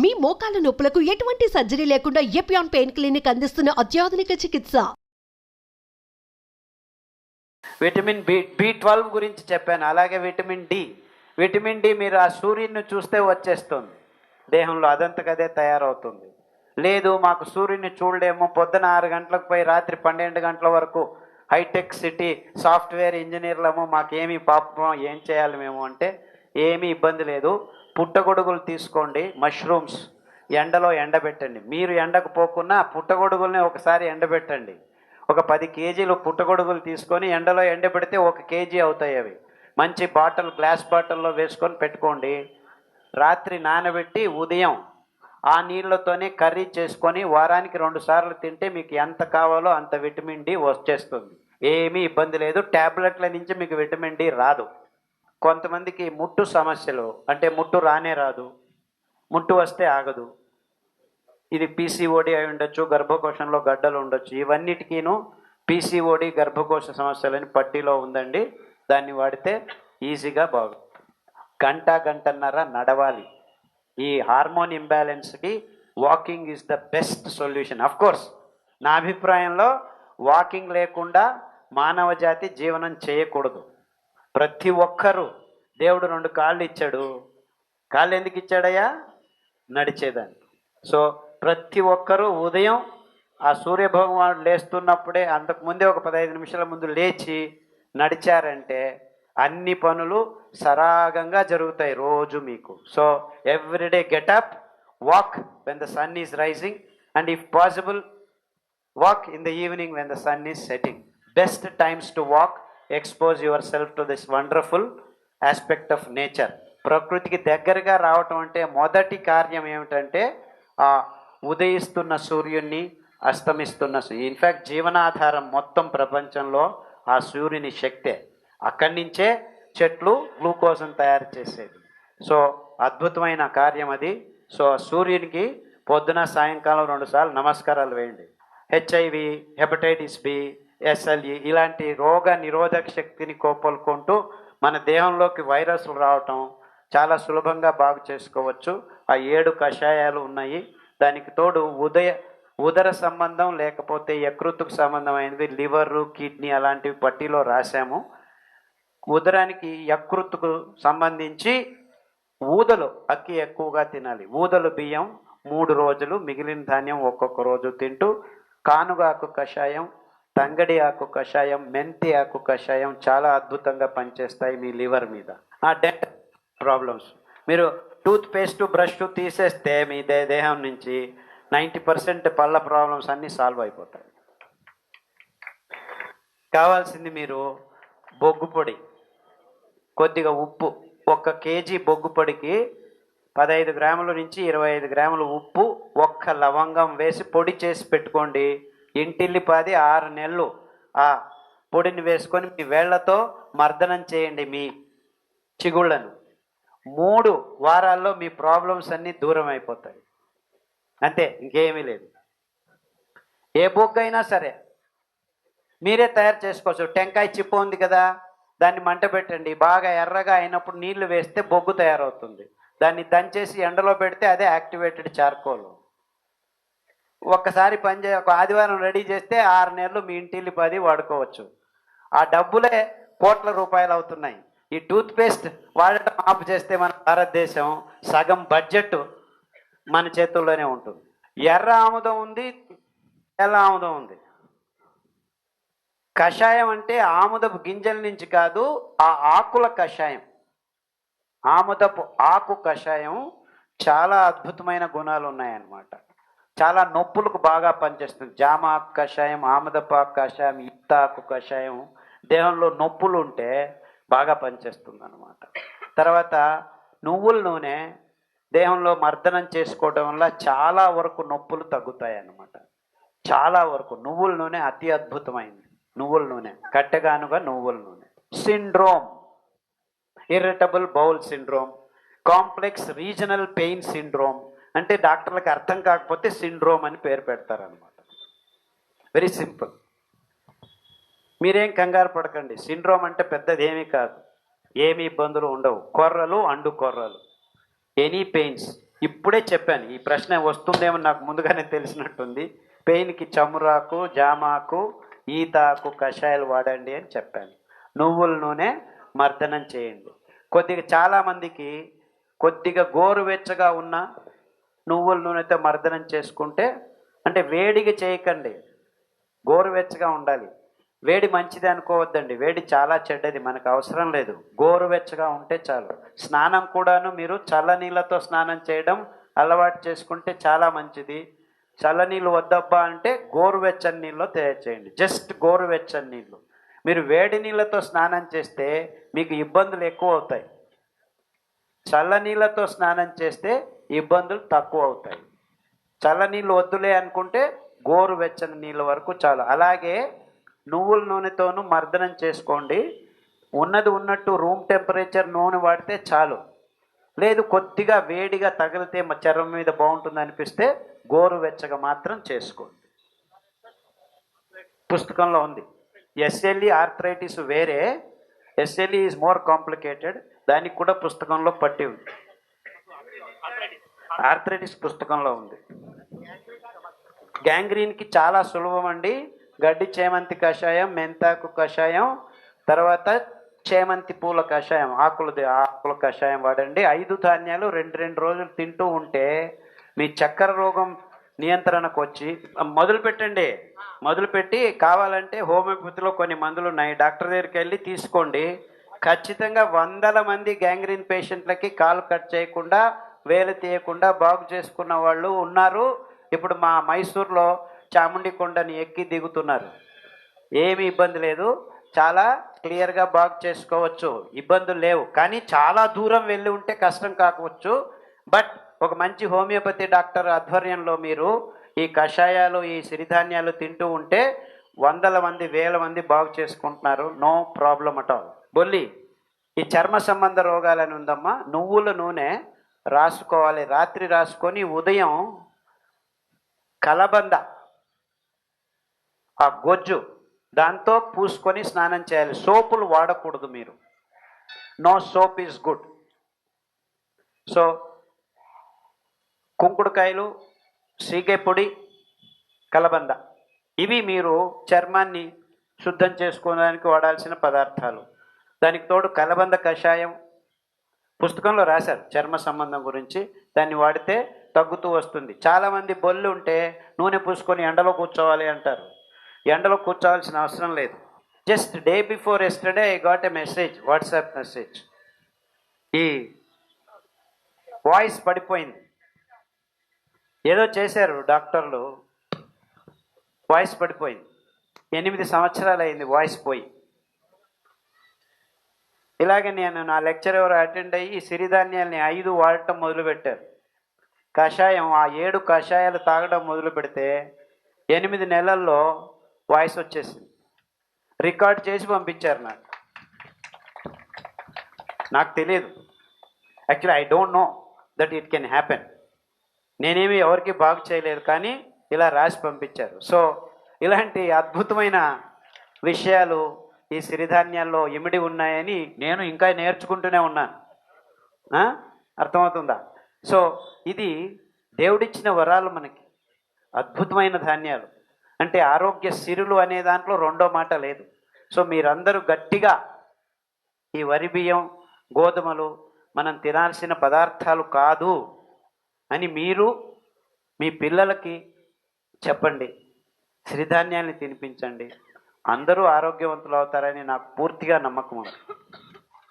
మీ మోకాల నొప్పులకు ఎటువంటి సర్జరీ లేకుండా ఎపియాన్ పెయిన్ క్లినిక్ అందిస్తున్న అత్యాధునిక చికిత్స. విటమిన్ బి12 గురించి చెప్పాను. అలాగే విటమిన్ డి మీరు ఆ సూర్యుడిని చూస్తే వచ్చేస్తుంది దేహంలో, అదంతకదే తయారవుతుంది. లేదు మాకు సూర్యుడిని చూడలేము, పొద్దున 6 గంటలకు పోయి రాత్రి 12 గంటల వరకు హైటెక్ సిటీ సాఫ్ట్వేర్ ఇంజనీర్లము, మాకేమీ పాపం ఏం చేయాలి మేము అంటే ఏమీ ఇబ్బంది లేదు. పుట్టగొడుగులు తీసుకోండి, మష్రూమ్స్ ఎండలో ఎండబెట్టండి. మీరు ఎండకు పోకున్నా పుట్టగొడుగుల్ని ఒకసారి ఎండబెట్టండి. ఒక 10 కేజీలు పుట్టగొడుగులు తీసుకొని ఎండలో ఎండబెడితే 1 కేజీ అవుతాయి. అవి మంచి గ్లాస్ బాటిల్లో వేసుకొని పెట్టుకోండి. రాత్రి నానబెట్టి ఉదయం ఆ నీళ్ళతోనే కర్రీ చేసుకొని వారానికి 2 సార్లు తింటే మీకు ఎంత కావాలో అంత విటమిన్ డి వచ్చేస్తుంది. ఏమీ ఇబ్బంది లేదు. ట్యాబ్లెట్ల నుంచి మీకు విటమిన్ డి రాదు. కొంతమందికి ముట్టు సమస్యలు, అంటే ముట్టు రానే రాదు, ముట్టు వస్తే ఆగదు. ఇది పీసీఓడి అయి ఉండొచ్చు, గర్భకోశంలో గడ్డలు ఉండొచ్చు. ఇవన్నిటికీను పీసీఓడి గర్భకోశ సమస్యలని పట్టీలో ఉందండి. దాన్ని వాడితే ఈజీగా గంటన్నర నడవాలి. ఈ హార్మోన్ ఇంబ్యాలెన్స్కి walking is the best solution. Of course నా అభిప్రాయంలో వాకింగ్ లేకుండా మానవ జాతి జీవనం చేయకూడదు. ప్రతి ఒక్కరూ, దేవుడు 2 కాళ్ళు ఇచ్చాడు. కాళ్ళు ఎందుకు ఇచ్చాడయ్యా? నడిచేదాన్ని. సో ప్రతి ఒక్కరూ ఉదయం ఆ సూర్యభగవానుడు లేస్తున్నప్పుడే, అంతకుముందే ఒక 15 నిమిషాల ముందు లేచి నడిచారంటే అన్ని పనులు సరాగంగా జరుగుతాయి రోజు మీకు. So everyday get up, walk when the sun is rising, and if possible walk in the evening when the sun is setting. Best times to walk. Expose your self to this wonderful aspect of nature. ప్రకృతికి దగ్గరగా రావటం అంటే మొదటి కార్యం ఏమిటంటే ఆ ఉదయిస్తున్న సూర్యుడిని, అస్తమిస్తున్న in fact జీవనాధారం మొత్తం ప్రపంచంలో ఆ సూర్యుని శక్తే. అక్కడి నుంచే చెట్లు గ్లూకోజ్ని తయారు చేసేది. సో అద్భుతమైన కార్యం అది. సో సూర్యునికి పొద్దున సాయంకాలం 2 సార్లు నమస్కారాలు వేయండి. హెచ్ఐవి, హెపటైటిస్ బి, ఎస్ఎల్ఈ ఇలాంటి రోగ నిరోధక శక్తిని కోపలుకుంటూ మన దేహంలోకి వైరస్లు రావటం చాలా సులభంగా బాగు చేసుకోవచ్చు. ఆ 7 కషాయాలు ఉన్నాయి. దానికి తోడు ఉదర సంబంధం లేకపోతే యకృత్తుకు సంబంధమైనవి లివరు, కిడ్నీ అలాంటివి పట్టీలో రాశాము. ఉదరానికి యకృత్తుకు సంబంధించి ఊదలు అక్కి ఎక్కువగా తినాలి. ఊదలు బియ్యం 3 రోజులు, మిగిలిన ధాన్యం ఒక్కొక్క రోజు తింటూ కానుగాకు కషాయం, తంగడి ఆకు కషాయం, మెంతి ఆకు కషాయం చాలా అద్భుతంగా పనిచేస్తాయి మీ లివర్ మీద. ఆ డెంట్ ప్రాబ్లమ్స్ మీరు టూత్ పేస్ట్, బ్రష్ తీసేస్తే మీ దేహం నుంచి 90% పళ్ళ ప్రాబ్లమ్స్ అన్నీ సాల్వ్ అయిపోతాయి. కావాల్సింది మీరు బొగ్గు పొడి, కొద్దిగా ఉప్పు. 1 కేజీ బొగ్గు పొడికి 15 గ్రాముల నుంచి 25 గ్రాముల ఉప్పు, 1 లవంగం వేసి పొడి చేసి పెట్టుకోండి. ఇంటిల్లిపాది 6 నెలలు ఆ పొడిని వేసుకొని మీ వేళ్లతో మర్దనం చేయండి మీ చిగుళ్ళను. 3 వారాల్లో మీ ప్రాబ్లమ్స్ అన్నీ దూరం అయిపోతాయి. అంతే, ఇంకేమీ లేదు. ఏ బొగ్గు అయినా సరే మీరే తయారు చేసుకోవచ్చు. టెంకాయ చిప్పు ఉంది కదా, దాన్ని మంట పెట్టండి. బాగా ఎర్రగా అయినప్పుడు నీళ్లు వేస్తే బొగ్గు తయారవుతుంది. దాన్ని దంచేసి ఎండలో పెడితే అదే యాక్టివేటెడ్ చార్కోల్. ఒక్కసారి ఒక ఆదివారం రెడీ చేస్తే 6 నెలలు మీ ఇంటిల్లిపాది వాడుకోవచ్చు. ఆ డబ్బులే కోట్ల రూపాయలు అవుతున్నాయి. ఈ టూత్పేస్ట్ వాడటం ఆపు చేస్తే మన భారతదేశం సగం బడ్జెట్ మన చేతుల్లోనే ఉంటుంది. ఎర్ర ఆముదం ఉంది, తెల్ల ఆముదం ఉంది. కషాయం అంటే ఆముదపు గింజల నుంచి కాదు, ఆ ఆకుల కషాయం. ఆముదపు ఆకు కషాయం చాలా అద్భుతమైన గుణాలు ఉన్నాయన్నమాట. చాలా నొప్పులకు బాగా పనిచేస్తుంది. జామ ఆకు కషాయం, ఆముదపు ఆకు కషాయం, ఇత్తాకు కషాయం దేహంలో నొప్పులు ఉంటే బాగా పనిచేస్తుంది అన్నమాట. తర్వాత నువ్వుల నూనె దేహంలో మర్దనం చేసుకోవడం వల్ల చాలా వరకు నొప్పులు తగ్గుతాయి అన్నమాట. చాలా వరకు నువ్వుల నూనె అతి అద్భుతమైంది. నువ్వుల నూనె, కట్టెగానుగా నువ్వుల నూనె. Syndrome, irritable bowel syndrome, complex regional pain syndrome, అంటే డాక్టర్లకు అర్థం కాకపోతే సిండ్రోమ్ అని పేరు పెడతారనమాట. Very simple. మీరేం కంగారు పడకండి. సిండ్రోమ్ అంటే పెద్దది ఏమీ కాదు, ఏమి ఇబ్బందులు ఉండవు. కొర్రలు, అండు కొర్రలు, ఎనీ పెయిన్స్. ఇప్పుడే చెప్పాను, ఈ ప్రశ్న వస్తుందేమో నాకు ముందుగానే తెలిసినట్టుంది. పెయిన్కి చమురాకు, జామాకు, ఈతాకు కషాయాలు వాడండి అని చెప్పాను. నువ్వుల నూనె మర్దనం చేయండి. చాలామందికి కొద్దిగా గోరువెచ్చగా ఉన్న నువ్వుల నూనెతో మర్దనం చేసుకుంటే, అంటే వేడిగా చేయకండి, గోరువెచ్చగా ఉండాలి. వేడి మంచిది అనుకోవద్దండి, వేడి చాలా చెడ్డది, మనకు అవసరం లేదు. గోరువెచ్చగా ఉంటే చాలు. స్నానం కూడాను మీరు చల్లనీళ్ళతో స్నానం చేయడం అలవాటు చేసుకుంటే చాలా మంచిది. చల్లనీళ్ళు వద్దబ్బా అంటే గోరువెచ్చని నీళ్ళు తయారు చేయండి, జస్ట్ గోరువెచ్చని నీళ్ళు. మీరు వేడి నీళ్ళతో స్నానం చేస్తే మీకు ఇబ్బందులు ఎక్కువ అవుతాయి. చల్లనీళ్ళతో స్నానం చేస్తే ఇబ్బందులు తక్కువ అవుతాయి. చల్లనీళ్ళు వద్దులే అనుకుంటే గోరువెచ్చని నీళ్ళ వరకు చాలు. అలాగే నువ్వుల నూనెతోనూ మర్దనం చేసుకోండి. ఉన్నది ఉన్నట్టు రూమ్ టెంపరేచర్ నూనె వాడితే చాలు. లేదు కొద్దిగా వేడిగా తగిలితే మా చర్మం మీద బాగుంటుంది అనిపిస్తే గోరువెచ్చగా మాత్రం చేసుకోండి. పుస్తకంలో ఉంది. ఎస్ఎల్ఈ ఆర్థరైటిస్ వేరే, ఎస్ఎల్ఈ ఈజ్ మోర్ కాంప్లికేటెడ్, దానికి కూడా పుస్తకంలో పట్టి ఉంది. ఆర్థరైటిస్ పుస్తకంలో ఉంది. గ్యాంగ్రీన్కి చాలా సులభం అండి. గడ్డి చేమంతి కషాయం, మెంతాకు కషాయం, తర్వాత చేమంతి పూల కషాయం, ఆకుల కషాయం వాడండి. 5 ధాన్యాలు 2 రోజులు తింటూ ఉంటే మీ చక్కెర రోగం నియంత్రణకు వచ్చి మొదలుపెట్టి కావాలంటే హోమియోపతిలో కొన్ని మందులు ఉన్నాయి, డాక్టర్ దగ్గరికి వెళ్ళి తీసుకోండి. ఖచ్చితంగా 100 మంది గ్యాంగ్రీన్ పేషెంట్లకి కాలు కట్ చేయకుండా, వేలు తీయకుండా బాగు చేసుకున్న వాళ్ళు ఉన్నారు. ఇప్పుడు మా మైసూర్లో చాముండి కొండని ఎక్కి దిగుతున్నారు. ఏమీ ఇబ్బంది లేదు, చాలా క్లియర్గా బాగు చేసుకోవచ్చు, ఇబ్బందులు లేవు. కానీ చాలా దూరం వెళ్ళి ఉంటే కష్టం కాకపోవచ్చు. బట్ ఒక మంచి హోమియోపతి డాక్టర్ ఆధ్వర్యంలో మీరు ఈ కషాయాలు, ఈ సిరిధాన్యాలు తింటూ ఉంటే 100 మంది 1000 మంది బాగు చేసుకుంటున్నారు. No problem at all. బొల్లి, ఈ చర్మ సంబంధ రోగాలని ఉందమ్మా, నువ్వుల నూనె రాసుకోవాలి. రాత్రి రాసుకొని ఉదయం కలబంద ఆ గొజ్జు దాంతో పూసుకొని స్నానం చేయాలి. సోపులు వాడకూడదు మీరు. No soap is good. So కుంకుడుకాయలు, సీగే పొడి, కలబంద, ఇవి మీరు చర్మాన్ని శుద్ధం చేసుకోవడానికి వాడాల్సిన పదార్థాలు. దానికి తోడు కలబంద కషాయం పుస్తకంలో రాశారు చర్మ సంబంధం గురించి, దాన్ని వాడితే తగ్గుతూ వస్తుంది. చాలామంది బొల్లు ఉంటే నూనె పూసుకొని ఎండలో కూర్చోవాలి అంటారు. ఎండలో కూర్చోవాల్సిన అవసరం లేదు. Just day before yesterday I got a message, WhatsApp message. ఈ వాయిస్ పడిపోయింది, ఏదో చేశారు డాక్టర్లు, వాయిస్ పడిపోయింది. 8 సంవత్సరాలు అయింది వాయిస్ పోయి. ఇలాగే నేను నా లెక్చర్ ఎవరు అటెండ్ అయ్యి సిరిధాన్యాల్ని 5 వాడటం మొదలుపెట్టారు. కషాయం ఆ 7 కషాయాలు తాగడం మొదలు పెడితే 8 నెలల్లో వాయిస్ వచ్చేసింది. రికార్డ్ చేసి పంపించారు నాకు తెలియదు. Actually I don't know that it can happen. నేనేమి ఎవరికి బాగు చేయలేదు, కానీ ఇలా రాసి పంపించారు. సో ఇలాంటి అద్భుతమైన విషయాలు ఈ సిరిధాన్యాల్లో ఇమిడి ఉన్నాయని నేను ఇంకా నేర్చుకుంటూనే ఉన్నాను. అర్థమవుతుందా? సో ఇది దేవుడిచ్చిన వరాలు మనకి, అద్భుతమైన ధాన్యాలు. అంటే ఆరోగ్య సిరులు అనే దాంట్లో రెండో మాట లేదు. సో మీరందరూ గట్టిగా ఈ వరి బియ్యం, గోధుమలు మనం తినాల్సిన పదార్థాలు కాదు అని మీరు మీ పిల్లలకి చెప్పండి. సిరిధాన్యాన్ని తినిపించండి, అందరూ ఆరోగ్యవంతులు అవుతారని నాకు పూర్తిగా నమ్మకం ఉంది.